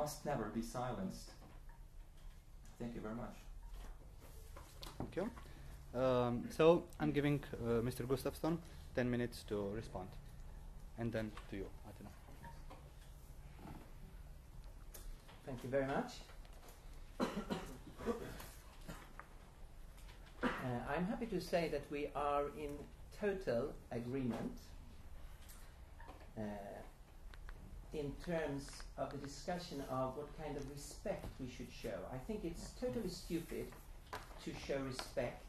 must never be silenced. Thank you very much. Thank you. So I'm giving Mr. Gustavsson 10 minutes to respond, and then to you, Attila. Thank you very much. I'm happy to say that we are in total agreement in terms of the discussion of what kind of respect we should show. I think it's totally stupid to show respect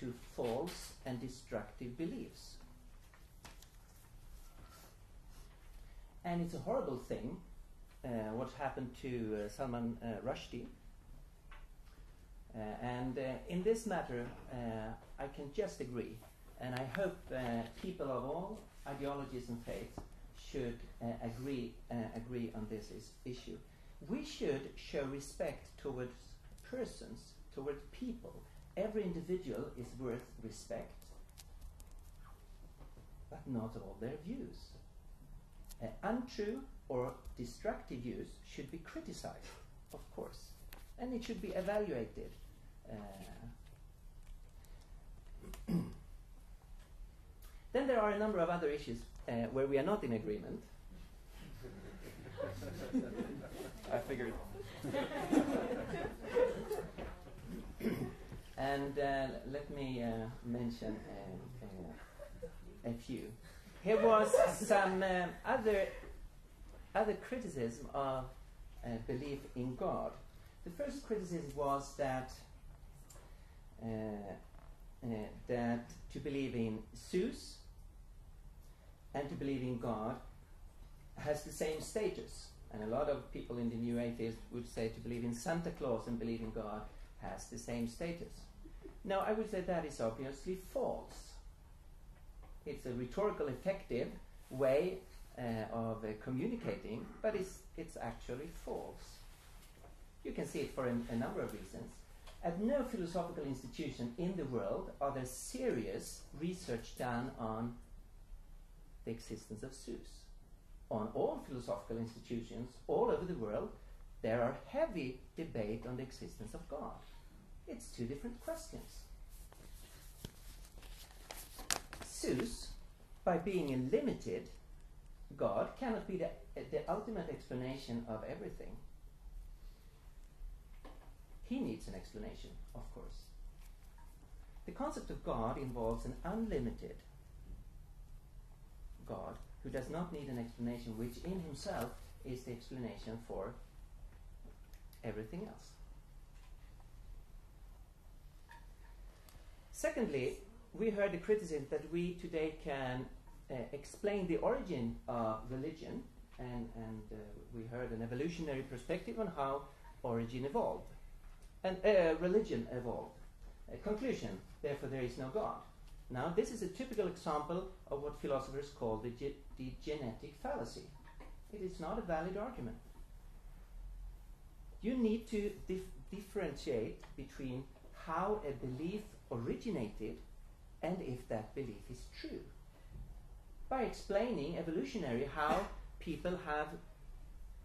to false and destructive beliefs. And it's a horrible thing what happened to Salman Rushdie. And in this matter, I can just agree. And I hope people of all ideologies and faiths should agree on this issue. We should show respect towards persons, towards people. Every individual is worth respect, but not all their views. Untrue or destructive views should be criticized, of course, and it should be evaluated. Then there are a number of other issues where we are not in agreement. I figured. And let me mention a few. Here was some other criticism of belief in God. The first criticism was that to believe in Zeus and to believe in God has the same status. And a lot of people in the new atheists would say to believe in Santa Claus and believe in God has the same status. No, I would say that is obviously false. It's a rhetorical effective way of communicating, but it's actually false. You can see it for a number of reasons. At no philosophical institution in the world are there serious research done on the existence of Zeus. On all philosophical institutions all over the world, there are heavy debate on the existence of God. It's two different questions. Zeus, by being a limited God, cannot be the ultimate explanation of everything. He needs an explanation, of course. The concept of God involves an unlimited God who does not need an explanation, which in himself is the explanation for everything else. Secondly, we heard the criticism that we today can explain the origin of religion, and we heard an evolutionary perspective on how origin evolved. And religion evolved. Conclusion, therefore there is no God. Now this is a typical example of what philosophers call the genetic fallacy. It is not a valid argument. You need to differentiate between how a belief originated and if that belief is true. By explaining evolutionary how people have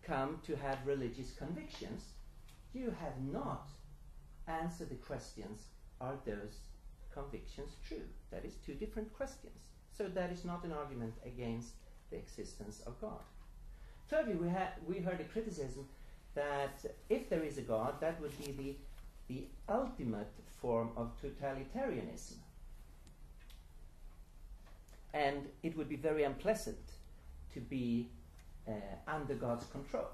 come to have religious convictions, you have not answered the questions, are those convictions true? That is two different questions. So that is not an argument against the existence of God. Thirdly, we heard a criticism that if there is a God, that would be the ultimate form of totalitarianism. And it would be very unpleasant to be under God's control.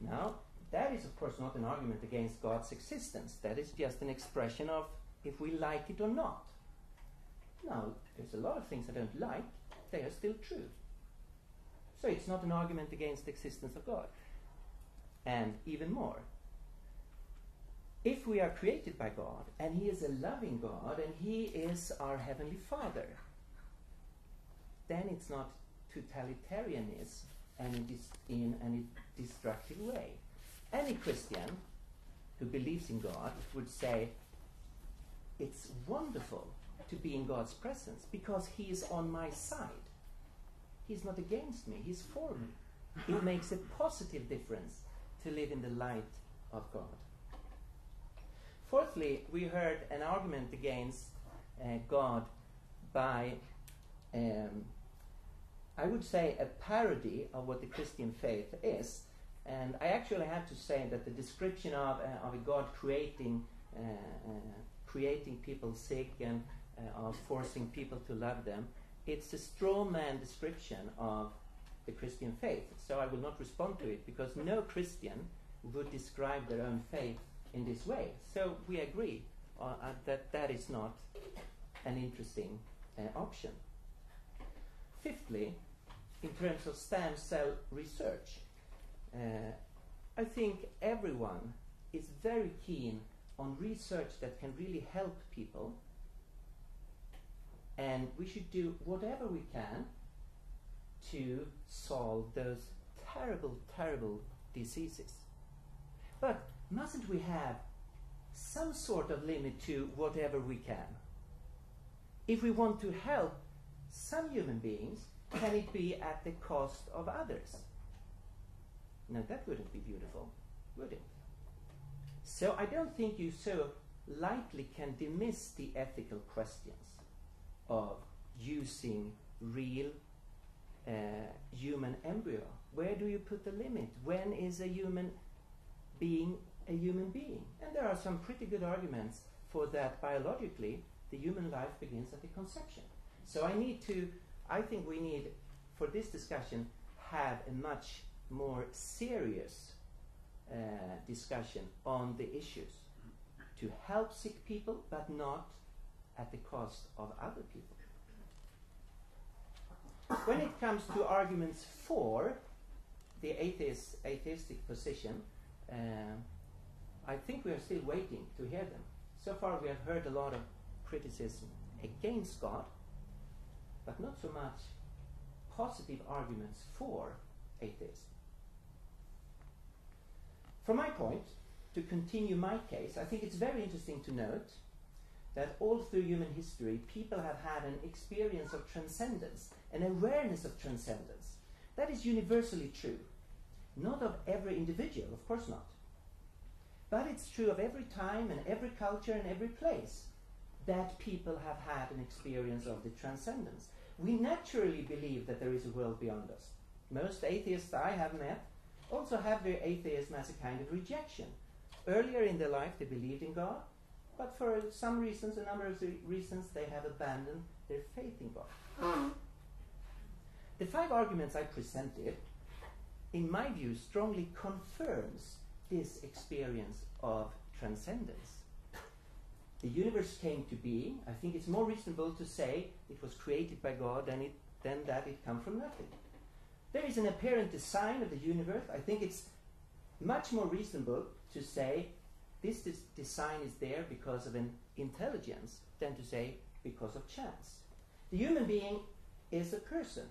Now, that is of course not an argument against God's existence. That is just an expression of if we like it or not. Now, there's a lot of things I don't like, they are still true. So it's not an argument against the existence of God. And even more, if we are created by God, and He is a loving God, and He is our Heavenly Father, then it's not totalitarianism and in any destructive way. Any Christian who believes in God would say, it's wonderful to be in God's presence because He is on my side. He's not against me, He's for me. It makes a positive difference to live in the light of God. Fourthly, we heard an argument against God by, I would say, a parody of what the Christian faith is. And I actually have to say that the description of a God creating people sick and of forcing people to love them, it's a straw man description of the Christian faith. So I will not respond to it, because no Christian would describe their own faith in this way. So we agree that that is not an interesting option. Fifthly, in terms of stem cell research, I think everyone is very keen on research that can really help people, and we should do whatever we can to solve those terrible, terrible diseases. But mustn't we have some sort of limit to whatever we can? If we want to help some human beings, can it be at the cost of others? No, that wouldn't be beautiful, would it? So I don't think you so lightly can dismiss the ethical questions of using real human embryo. Where do you put the limit? When is a human being a human being? And there are some pretty good arguments for that. Biologically, the human life begins at the conception. So I think we need, for this discussion, have a much more serious discussion on the issues to help sick people, but not at the cost of other people. When it comes to arguments for the atheistic position, I think we are still waiting to hear them. So far we have heard a lot of criticism against God, but not so much positive arguments for atheism. From my point, to continue my case, I think it's very interesting to note that all through human history, people have had an experience of transcendence, an awareness of transcendence. That is universally true. Not of every individual, of course not. But it's true of every time and every culture and every place that people have had an experience of the transcendence. We naturally believe that there is a world beyond us. Most atheists I have met also have their atheism as a kind of rejection. Earlier in their life they believed in God, but for some reasons, a number of reasons, they have abandoned their faith in God. The 5 arguments I presented, in my view, strongly confirms this experience of transcendence. The universe came to being. I think it's more reasonable to say it was created by God than that it came from nothing. There is an apparent design of the universe. I think it's much more reasonable to say this design is there because of an intelligence than to say because of chance. The human being is a person,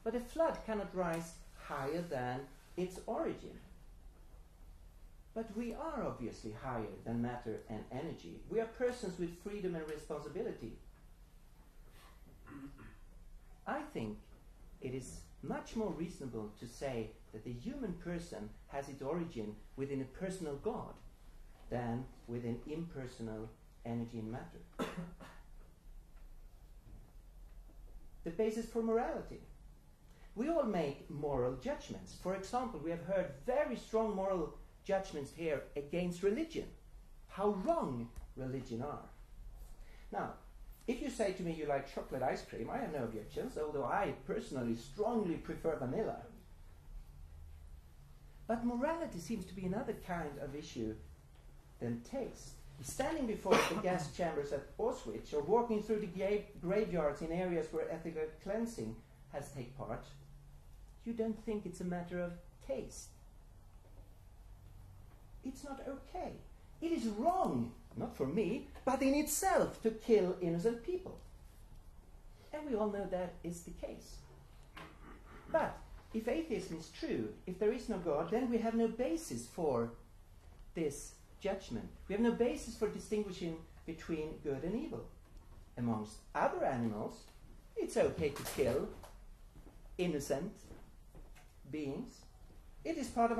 but a flood cannot rise higher than its origin. But we are obviously higher than matter and energy. We are persons with freedom and responsibility. I think it is much more reasonable to say that the human person has its origin within a personal God than within impersonal energy and matter. The basis for morality. We all make moral judgments. For example, we have heard very strong moral judgments here against religion. How wrong religion are. Now, if you say to me you like chocolate ice cream, I have no objections, although I personally strongly prefer vanilla. But morality seems to be another kind of issue than taste. Standing before the gas chambers at Auschwitz or walking through the graveyards in areas where ethical cleansing has taken part, you don't think it's a matter of taste. It's not okay. It is wrong, not for me, but in itself to kill innocent people. And we all know that is the case. But if atheism is true, if there is no God, then we have no basis for this judgment. We have no basis for distinguishing between good and evil. Amongst other animals, it's okay to kill innocent beings. It is part of